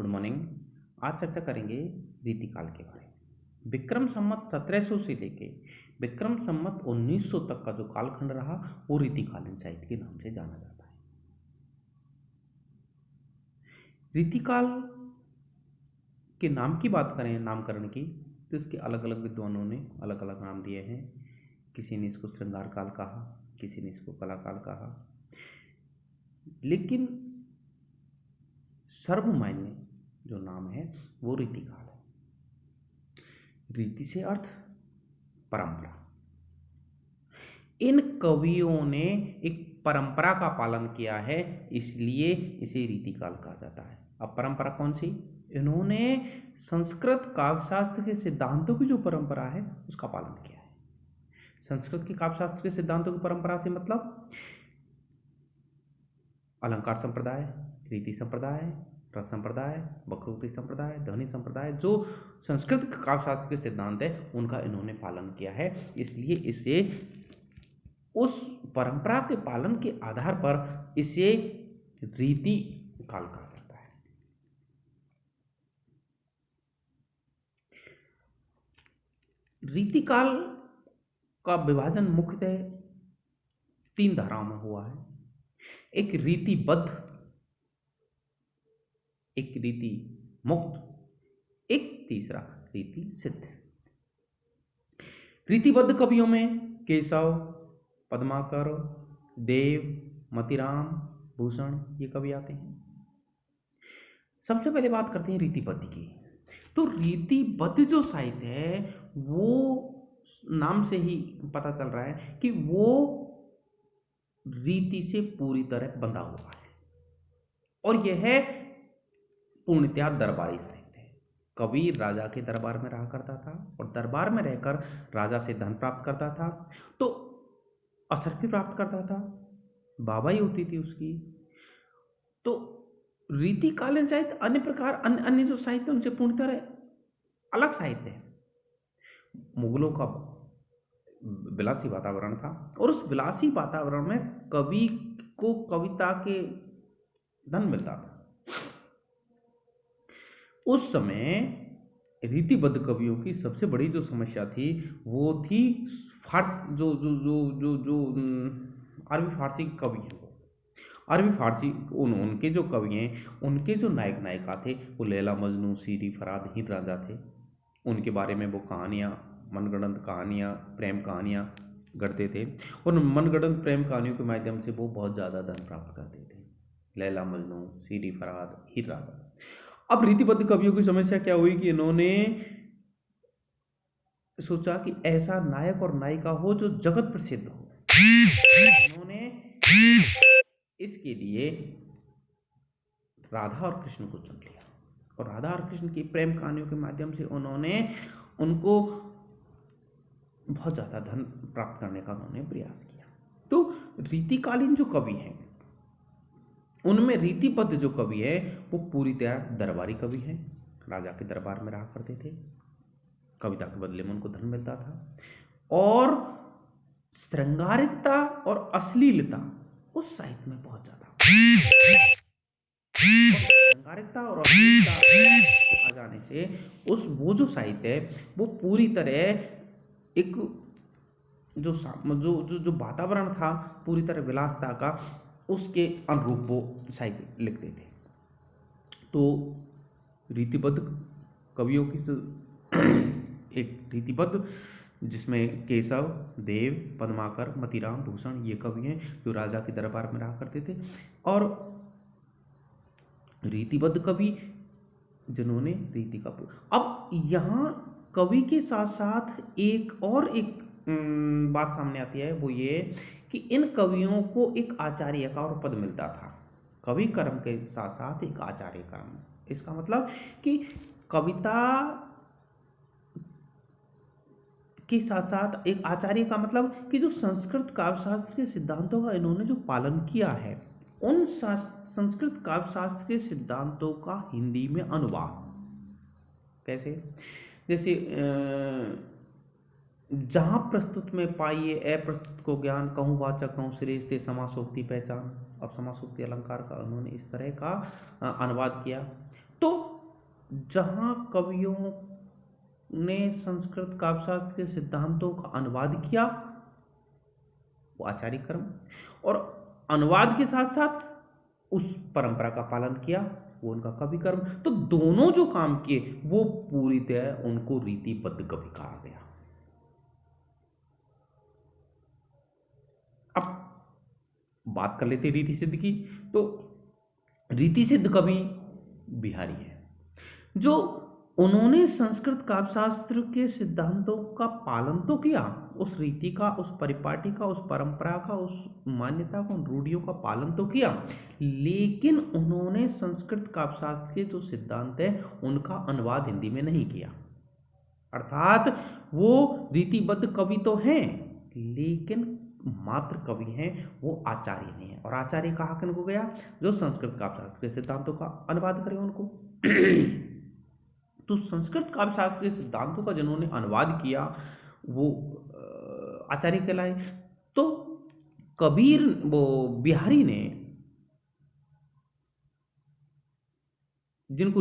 Good morning. आज चर्चा करेंगे रीतिकाल के बारे में। विक्रम संवत 1700 से लेके विक्रम संवत 1900 तक का जो कालखंड रहा वो रीतिकालीन साहित्य के नाम से जाना जाता है। रीतिकाल के नाम की बात करें, नामकरण की, तो इसके अलग अलग विद्वानों ने अलग अलग नाम दिए हैं। किसी ने इसको श्रृंगार काल कहा, किसी ने इसको कला काल कहा, लेकिन सर्वमान्य जो नाम है वो रीतिकाल है। रीति से अर्थ परंपरा। इन कवियों ने एक परंपरा का पालन किया है, इसलिए इसे रीतिकाल कहा जाता है। अब परंपरा कौन सी? इन्होंने संस्कृत काव्यशास्त्र के सिद्धांतों की जो परंपरा है उसका पालन किया है। संस्कृत के काव्यशास्त्र के सिद्धांतों की परंपरा से मतलब अलंकार संप्रदाय, रीति संप्रदाय, रस संप्रदाय, वक्रोक्ति संप्रदाय, ध्वनि संप्रदाय, जो संस्कृत काव्यशास्त्र के सिद्धांत है उनका इन्होंने पालन किया है, इसलिए इसे उस परंपरा के पालन के आधार पर इसे रीति काल कहा जाता है। रीतिकाल का विभाजन मुख्यतः 3 धाराओं में हुआ है। एक रीतिबद्ध, एक रीति मुक्त, एक तीसरा रीति सिद्ध। रीतिबद्ध कवियों में केशव, पद्माकर, देव, मतिराम, भूषण ये कवि आते हैं। सबसे पहले बात करते हैं रीतिबद्ध की। तो रीतिबद्ध जो साहित्य है वो नाम से ही पता चल रहा है कि वो रीति से पूरी तरह बंधा हुआ है और यह पूर्णतया दरबारी साहित्य है। कवि राजा के दरबार में रहा करता था और दरबार में रहकर राजा से धन प्राप्त करता था, तो अशर्फी प्राप्त करता था, बाबाई होती थी उसकी। तो रीतिकालीन साहित्य अन्य प्रकार अन्य जो साहित्य उनसे पूर्ण तरह अलग साहित्य है। मुगलों का विलासी वातावरण था और उस विलासी वातावरण में कवि को कविता के धन मिलता था। उस समय रीतिबद्ध कवियों की सबसे बड़ी जो समस्या थी वो थी जो जो जो जो जो अरबी फारसी कवि हैं। अरबी फारसी उनके जो कवि हैं, उनके जो नायक नायिका थे वो लैला मजनू, सीरी फराद, हीर रांझा थे। उनके बारे में वो कहानियाँ, मनगढ़ंत कहानियाँ, प्रेम कहानियाँ गढ़ते थे और मनगढ़ंत प्रेम कहानियों के माध्यम से वो बहुत ज़्यादा धन प्राप्त करते थे। लैला मजनू, सीरी फराद, हीर रांझा। अब रीतिबद्ध कवियों की समस्या क्या हुई कि इन्होंने सोचा कि ऐसा नायक और नायिका हो जो जगत प्रसिद्ध हो। इन्होंने इसके लिए राधा और कृष्ण को चुन लिया और राधा और कृष्ण की प्रेम कहानियों के माध्यम से उन्होंने उनको बहुत ज्यादा धन प्राप्त करने का उन्होंने प्रयास किया। तो रीतिकालीन जो कवि हैं उनमें रीतिबद्ध जो कवि है वो पूरी तरह दरबारी कवि हैं। राजा के दरबार में रहा करते थे, कविता के बदले में उनको धन मिलता था और श्रृंगारिकता और अश्लीलता उस साहित्य में बहुत ज्यादा। श्रृंगारिकता और अश्लीलता आ जाने से वो जो साहित्य है वो पूरी तरह एक जो जो जो, जो वातावरण था पूरी तरह विलासता का, उसके अनुरूप वो साहित्य लिखते थे। तो रीतिबद्ध कवियों की एक रीतिबद्ध जिसमें केशव, देव, पद्माकर, मतिराम, भूषण ये कवि हैं जो राजा के दरबार में रहा करते थे। और रीतिबद्ध कवि जिन्होंने रीति का अब यहाँ कवि के साथ साथ एक बात सामने आती है, वो ये कि इन कवियों को एक आचार्य का और पद मिलता था। कवि कर्म के साथ साथ एक आचार्य कर्म। इसका मतलब कि कविता के साथ साथ एक आचार्य का मतलब कि जो संस्कृत काव्यशास्त्र के सिद्धांतों का इन्होंने जो पालन किया है, उन संस्कृत काव्यशास्त्र के सिद्धांतों का हिंदी में अनुवाद। कैसे? जैसे जहां प्रस्तुत में पाइए अप्रस्तुत को ज्ञान, कहूँ वाचक कहूँ श्रेष्ठ से समासोक्ति पहचान। अब समासोक्ति अलंकार का उन्होंने इस तरह का अनुवाद किया। तो जहां कवियों ने संस्कृत काव्यशास्त्र के सिद्धांतों का अनुवाद किया वो आचार्य कर्म, और अनुवाद के साथ साथ उस परंपरा का पालन किया वो उनका कवि कर्म। तो दोनों जो काम किए वो पूरी तरह उनको रीतिबद्ध कवि कहा गया। अब बात कर लेते रीति सिद्ध की। तो रीति सिद्ध कवि बिहारी है, जो उन्होंने संस्कृत काव्यशास्त्र के सिद्धांतों का पालन तो किया, उस रीति का, उस परिपाटी का, उस परंपरा का, उस मान्यता का, उन रूढ़ियों का पालन तो किया, लेकिन उन्होंने संस्कृत काव्यशास्त्र के जो सिद्धांत है उनका अनुवाद हिंदी में नहीं किया। अर्थात वो रीतिबद्ध कवि तो हैं लेकिन मात्र कवि हैं, वो आचार्य नहीं है। और आचार्य कहा किनको गया? जो संस्कृत काव्यशास्त्र के सिद्धांतों का अनुवाद करे उनको। तो संस्कृत काव्यशास्त्र के सिद्धांतों का जिन्होंने अनुवाद किया वो आचार्य कहलाए। तो कबीर वो बिहारी ने जिनको